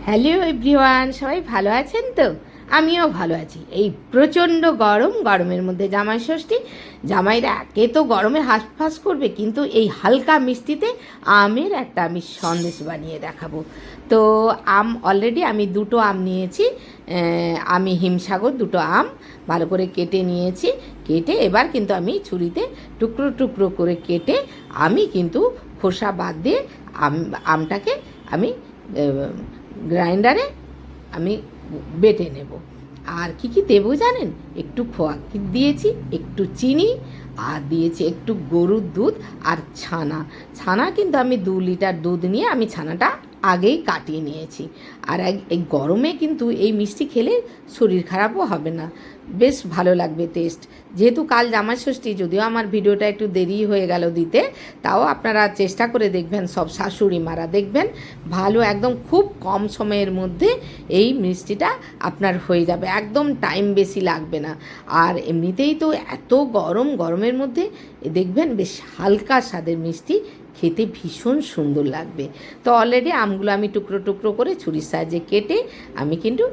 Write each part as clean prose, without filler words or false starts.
Hello everyone, সবাই ভালো আছেন তো? আমিও ভালো আছি। এই প্রচণ্ড গরমের মধ্যে জামাই ষষ্ঠী, জামাইরা একে তো গরমে হাঁসফাঁস করবে, কিন্তু এই হালকা মিষ্টিতে আমের একটা আমি সন্দেশ বানিয়ে দেখাবো। তো আম অলরেডি আমি দুটো আম নিয়েছি। আমি হিমসাগর দুটো আম ভালো করে কেটে নিয়েছি। কেটে এবার কিন্তু আমি ছুরিতে টুকরো টুকরো করে কেটে আমি কিন্তু খোসা বাদ দিয়ে আমটাকে আমি গ্রাইন্ডারে আমি বেটে নেব। আর কি কি দেবো জানেন? একটু খোয়া দিয়েছি, একটু চিনি, আর দিয়েছি একটু গরুর দুধ আর ছানা কিন্তু আমি 2 লিটার দুধ নিয়ে আমি ছানাটা আগেই কাটিয়ে নিয়েছি। আর এই গরমে কিন্তু এই মিষ্টি খেলে শরীর খারাপও হবে না, বেশ ভালো লাগবে টেস্ট। যেহেতু কাল জামাই ষষ্ঠী, যদিও আমার ভিডিওটা একটু দেরি হয়ে গেল দিতে, তাও আপনারা চেষ্টা করে দেখবেন, সব শাশুড়ি মারা দেখবেন ভালো, একদম খুব কম সময়ের মধ্যে এই মিষ্টিটা আপনার হয়ে যাবে, একদম টাইম বেশি লাগবে না। আর এমনিতেই তো এত গরমের মধ্যে দেখবেন বেশ হালকা স্বাদের মিষ্টি খেতে ভীষণ সুন্দর লাগবে। তো অলরেডি আমগুলো আমি টুকরো টুকরো করে ছুরির সাহায্যে কেটে আমি কিন্তু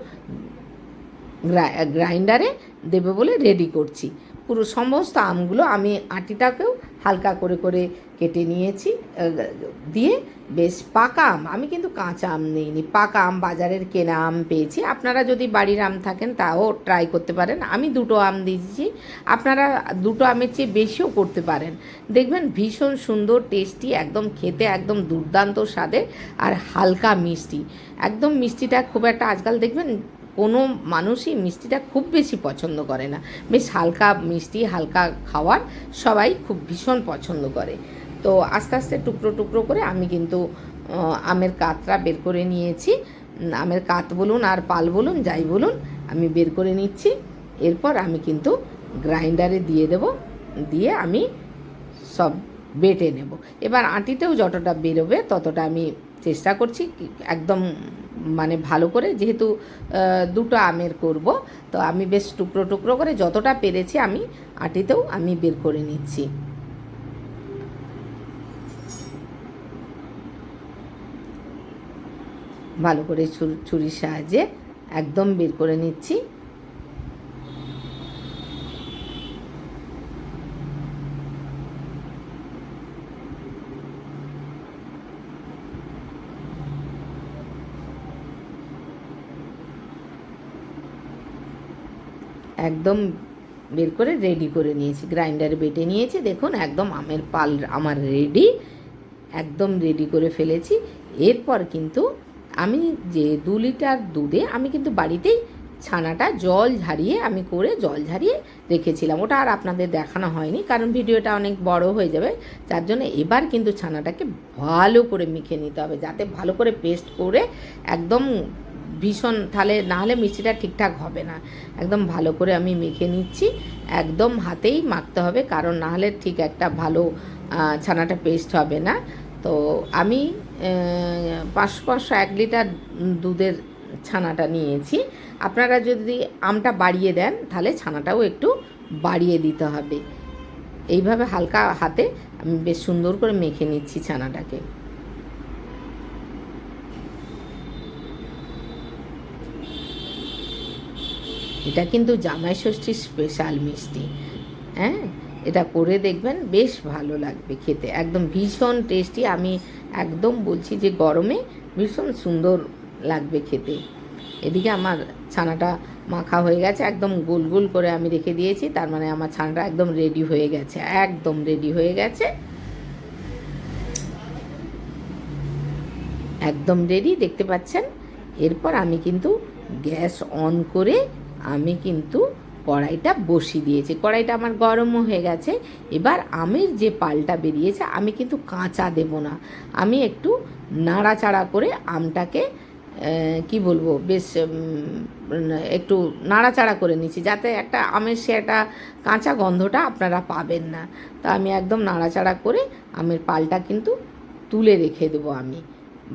গ্রাইন্ডারে দেবে বলে রেডি করছি। পুরো সমস্ত আমগুলো আমি আটিটাকেও হালকা করে করে কেটে নিয়েছি, দিয়ে বেশ পাকা আম, আমি কিন্তু কাঁচা আম নিইনি, পাকা আম বাজারের কেনা আম পেয়েছি। আপনারা যদি বাড়ির আম থাকেন তাও ট্রাই করতে পারেন। আমি দুটো আম দিয়েছি, আপনারা দুটো আমের চেয়ে বেশিও করতে পারেন, দেখবেন ভীষণ সুন্দর টেস্টি, একদম খেতে একদম দুর্দান্ত স্বাদের আর হালকা মিষ্টি। একদম মিষ্টিটা খুব একটা আজকাল দেখবেন কোনো মানুষই মিষ্টিটা খুব বেশি পছন্দ করে না, বেশ হালকা মিষ্টি, হালকা খাওয়ার সবাই খুব ভীষণ পছন্দ করে। তো আস্তে আস্তে টুকরো টুকরো করে আমি কিন্তু আমের কাতটা বের করে নিয়েছি। আমের কাত বলুন আর পাল বলুন, যাই বলুন, আমি বের করে নিচ্ছি। এরপর আমি কিন্তু গ্রাইন্ডারে দিয়ে দেব, দিয়ে আমি সব বেটে নেব। এবার আটিতেও যতটা বেরোবে ততটা আমি চেষ্টা করছি একদম মানে ভালো করে, যেহেতু দুটো আমের করব, তো আমি বেশ টুকরো টুকরো করে যতটা পেরেছি আমি আটিতেও আমি বের করে নিচ্ছি। ভালো করে ছুরির সাহায্যে একদম বের করে নিচ্ছি। একদম বের করে রেডি করে নিয়েছি, গ্রাইন্ডারে বেটে নিয়েছি। দেখুন একদম আমের পাল আমার রেডি, একদম রেডি করে ফেলেছি। এরপর কিন্তু আমি যে 2 লিটার দুধে আমি কিন্তু বাড়িতেই ছানাটা জল ঝারিয়ে রেখেছিলাম। ওটা আর আপনাদের দেখানো হয়নি, কারণ ভিডিওটা অনেক বড় হয়ে যাবে, যার জন্য এবার কিন্তু ছানাটাকে ভালো করে মেখে নিতে হবে, যাতে ভালো করে পেস্ট করে একদম ভীষণ, তাহলে নাহলে মিষ্টিটা ঠিকঠাক হবে না। একদম ভালো করে আমি মেখে নিচ্ছি, একদম হাতেই মাখতে হবে, কারণ নাহলে ঠিক একটা ভালো ছানাটা পেস্ট হবে না। তো আমি 500 1 লিটার দুধের ছানাটা নিয়েছি। আপনারা যদি আমটা বাড়িয়ে দেন তাহলে ছানাটাও একটু বাড়িয়ে দিতে হবে। এইভাবে হালকা হাতে আমি বেশ সুন্দর করে মেখে নিচ্ছি ছানাটাকে। এটা কিন্তু জামাই ষষ্ঠীর স্পেশাল মিষ্টি, হ্যাঁ, এটা করে দেখবেন, বেশ ভালো লাগবে খেতে, একদম ভীষণ টেস্টি। আমি একদম বলছি যে গরমে ভীষণ সুন্দর লাগবে খেতে। এদিকে আমার ছানাটা মাখা হয়ে গেছে, একদম গোল গোল করে আমি রেখে দিয়েছি, তার মানে আমার ছানাটা একদম রেডি হয়ে গেছে, একদম রেডি হয়ে গেছে, একদম রেডি, দেখতে পাচ্ছেন। এরপর আমি কিন্তু গ্যাস অন করে আমি কিন্তু কড়াইটা বসিয়ে দিয়েছি, কড়াইটা আমার গরমও হয়ে গেছে। এবার আমের যে পালটা বেরিয়েছে আমি কিন্তু কাঁচা দেব না, আমি একটু নাড়াচাড়া করে আমটাকে কি বলবো, বেশ একটু নাড়াচাড়া করে নিচ্ছি, যাতে একটা আমের সে একটা কাঁচা গন্ধটা আপনারা পাবেন না। তো আমি একদম নাড়াচাড়া করে আমের পালটা কিন্তু তুলে রেখে দেবো আমি।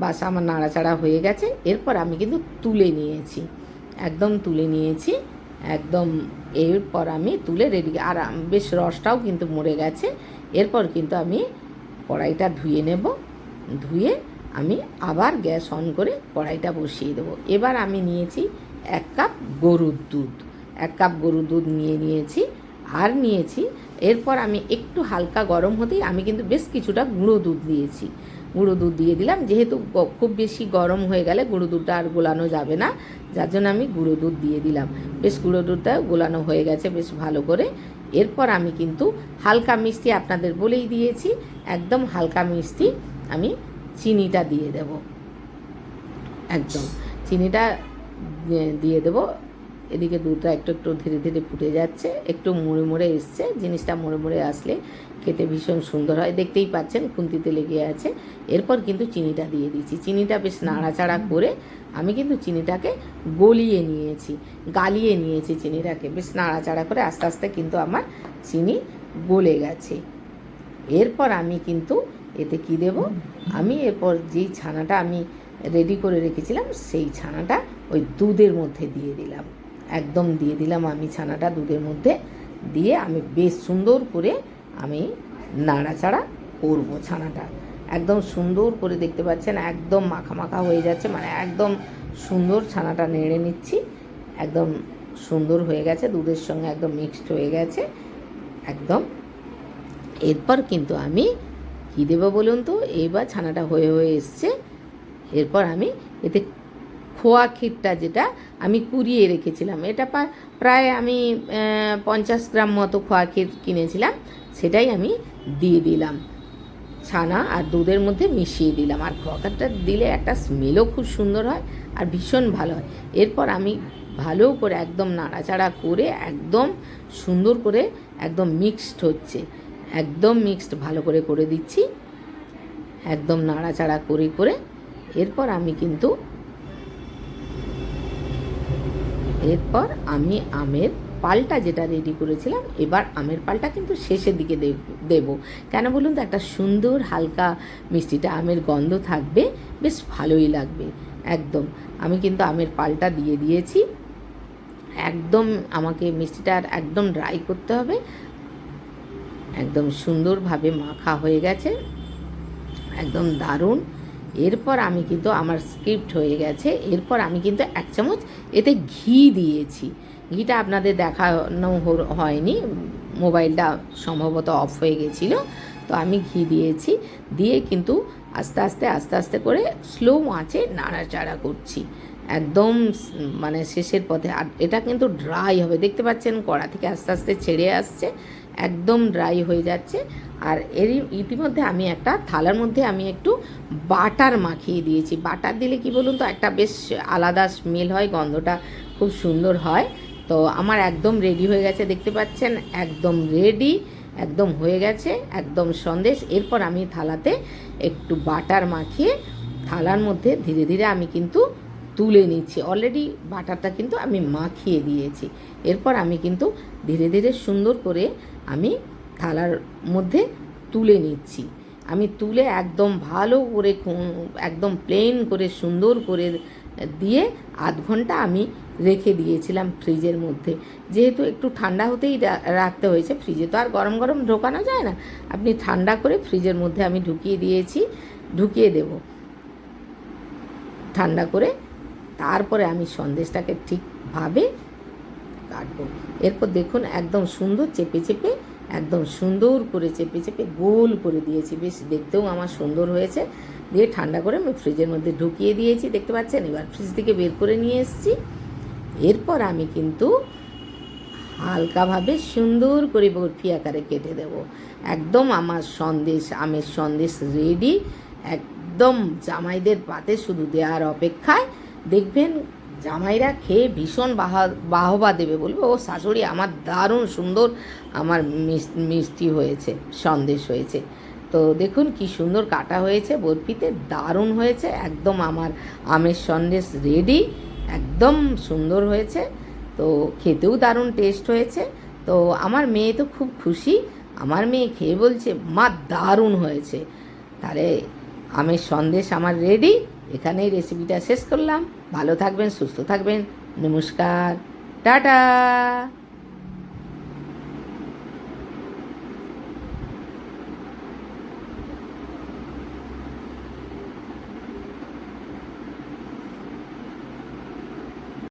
বাস আমার নাড়াচাড়া হয়ে গেছে। এরপর আমি কিন্তু তুলে নিয়েছি, একদম তুলে নিয়েছি, একদম। এরপর আমি তুলে রেডি, আর বেশ রসটাও কিন্তু মরে গেছে। এরপর কিন্তু আমি কড়াইটা ধুয়ে নেব, ধুয়ে আমি আবার গ্যাস অন করে কড়াইটা বসিয়ে দেবো। এবার আমি নিয়েছি 1 কাপ গরুর দুধ, 1 কাপ গরুর দুধ নিয়েছি। আর নিয়েছি, এরপর আমি একটু হালকা গরম হতেই আমি কিন্তু বেশ কিছুটা গুঁড়ো দুধ দিয়েছি। গুঁড়ো দুধ দিয়ে দিলাম, যেহেতু খুব বেশি গরম হয়ে গেলে গুঁড়ো দুধটা আর গোলানো যাবে না, যার জন্য আমি গুঁড়ো দুধ দিয়ে দিলাম। বেশ গুঁড়ো দুধটা গোলানো হয়ে গেছে বেশ ভালো করে। এরপর আমি কিন্তু হালকা মিষ্টি আপনাদের বলেই দিয়েছি, একদম হালকা মিষ্টি আমি চিনিটা দিয়ে দেব। একদম চিনিটা দিয়ে দেব। এদিকে দুধটা একটু একটু ধীরে ধীরে ফুটে যাচ্ছে, একটু মুড়ে মুড়ে এসছে। জিনিসটা মুড়ে মুড়ে আসলে খেতে ভীষণ সুন্দর হয়, দেখতেই পাচ্ছেন খুন্তিতে লেগে আছে। এরপর কিন্তু চিনিটা দিয়ে দিচ্ছি। চিনিটা বেশ নাড়াচাড়া করে আমি কিন্তু চিনিটাকে গালিয়ে নিয়েছি চিনিটাকে বেশ নাড়াচাড়া করে। আস্তে আস্তে কিন্তু আমার চিনি গলে গেছে। এরপর আমি কিন্তু এতে কি দেব, আমি এরপর যেই ছানাটা আমি রেডি করে রেখেছিলাম সেই ছানাটা ওই দুধের মধ্যে দিয়ে দিলাম। একদম দিয়ে দিলাম আমি ছানাটা দুধের মধ্যে দিয়ে আমি বেশ সুন্দর করে আমি নাড়াচাড়া করব। ছানাটা একদম সুন্দর করে দেখতে পাচ্ছেন একদম মাখা মাখা হয়ে যাচ্ছে, মানে একদম সুন্দর ছানাটা নেড়ে নিচ্ছি। একদম সুন্দর হয়ে গেছে, দুধের সঙ্গে একদম মিক্সড হয়ে গেছে একদম। এরপর কিন্তু আমি কী দেবো বলুন তো, এবার ছানাটা হয়ে হয়ে এসছে। এরপর আমি এতে খোয়া ক্ষীরটা যেটা আমি কুড়িয়ে রেখেছিলাম, এটা প্রায় আমি 50 গ্রাম মতো খোয়া ক্ষীর কিনেছিলাম, সেটাই আমি দিয়ে দিলাম। ছানা আর দুধের মধ্যে মিশিয়ে দিলাম। আর খোয়া ক্ষীরটা দিলে একটা স্মেলও খুব সুন্দর হয় আর ভীষণ ভালো হয়। এরপর আমি ভালো করে একদম নাড়াচাড়া করে একদম সুন্দর করে একদম মিক্সড হচ্ছে, একদম মিক্সড ভালো করে করে দিচ্ছি, একদম নাড়াচাড়া করে করে। এরপর আমি কিন্তু আমের পালটা যেটা রেডি করেছিলাম, এবার আমের পালটা কিন্তু শেষের দিকে দেব। কেন বলুন তো, একটা সুন্দর হালকা মিষ্টিটা আমের গন্ধ থাকবে, বেশ ভালোই লাগবে। একদম আমি কিন্তু আমের পালটা দিয়ে দিয়েছি। একদম আমাকে মিষ্টিটা একদম ড্রাই করতে হবে। একদম সুন্দরভাবে মাখা হয়ে গেছে, একদম দারুণ। এরপর আমি কিন্তু আমার স্কিপ্ট হয়ে গেছে, এরপর আমি কিন্তু 1 চামচ এতে ঘি দিয়েছি। ঘিটা আপনাদের দেখানো হয়নি, মোবাইলটা সম্ভবত অফ হয়ে গেছিলো, তো আমি ঘি দিয়েছি। দিয়ে কিন্তু আস্তে আস্তে আস্তে আস্তে করে স্লো আঁচে নাড়াচাড়া করছি একদম মানে শেষের পথে। আর এটা কিন্তু ড্রাই হবে, দেখতে পাচ্ছেন কড়া থেকে আস্তে আস্তে ছেড়ে আসছে, একদম ড্রাই হয়ে যাচ্ছে। আর ইতিমধ্যে আমি একটা থালার মধ্যে আমি একটু বাটার মাখিয়ে দিয়েছি। বাটার দিলে কি বলুন তো, একটা বেশ আলাদা স্মেল হয়, গন্ধটা খুব সুন্দর হয়। তো আমার একদম রেডি হয়ে গেছে, দেখতে পাচ্ছেন একদম রেডি, একদম হয়ে গেছে একদম সন্দেশ। এরপর আমি থালাতে একটু বাটার মাখিয়ে থালার মধ্যে ধীরে ধীরে আমি কিন্তু তুলে নিচ্ছি। অলরেডি বাটারটা কিন্তু আমি মাখিয়ে দিয়েছি। এরপর আমি কিন্তু ধীরে ধীরে সুন্দর করে আমি থালার মধ্যে তুলে নিচ্ছি। আমি তুলে একদম ভালো করে একদম প্লেন করে সুন্দর করে দিয়ে আধ ঘন্টা আমি রেখে দিয়েছিলাম ফ্রিজের মধ্যে। যেহেতু একটু ঠান্ডা হতেই রাখতে হয়েছে, ফ্রিজে তো আর গরম গরম ঢোকানো যায় না, আপনি ঠান্ডা করে ফ্রিজের মধ্যে আমি ঢুকিয়ে দেব ঠান্ডা করে। তারপরে আমি সন্দেশটাকে ঠিকভাবে কাটবো। এরপর দেখুন একদম সুন্দর চেপে চেপে, একদম সুন্দর করে চেপে চেপে গোল করে দিয়েছি, বেশ দেখতেও আমার সুন্দর হয়েছে। দিয়ে ঠান্ডা করে আমি ফ্রিজের মধ্যে ঢুকিয়ে দিয়েছি, দেখতে পাচ্ছেন। এবার ফ্রিজ থেকে বের করে নিয়ে এসেছি। এরপর আমি কিন্তু হালকাভাবে সুন্দর করে বরফি আকারে কেটে দেব। একদম আমার আমের সন্দেশ রেডি, একদম জামাইদের পাতে শুধু দেওয়ার অপেক্ষায়। দেখবেন জামাইরা খেয়ে ভীষণ বাহবা দেবে, বলবে ও শাশুড়ি আমার দারুণ সুন্দর আমার মিষ্টি হয়েছে, সন্দেশ হয়েছে। তো দেখুন কি সুন্দর কাটা হয়েছে বরফিতে, দারুণ হয়েছে একদম। আমার আমের সন্দেশ রেডি, একদম সুন্দর হয়েছে, তো খেতেও দারুণ টেস্ট হয়েছে। তো আমার মেয়ে তো খুব খুশি, আমার মেয়ে খেয়ে বলছে মা দারুণ হয়েছে। তাহলে আমের সন্দেশ আমার রেডি। এখানেই রেসিপিটা শেষ করলাম। ভালো থাকবেন, সুস্থ থাকবেন, নমস্কার, টাটা।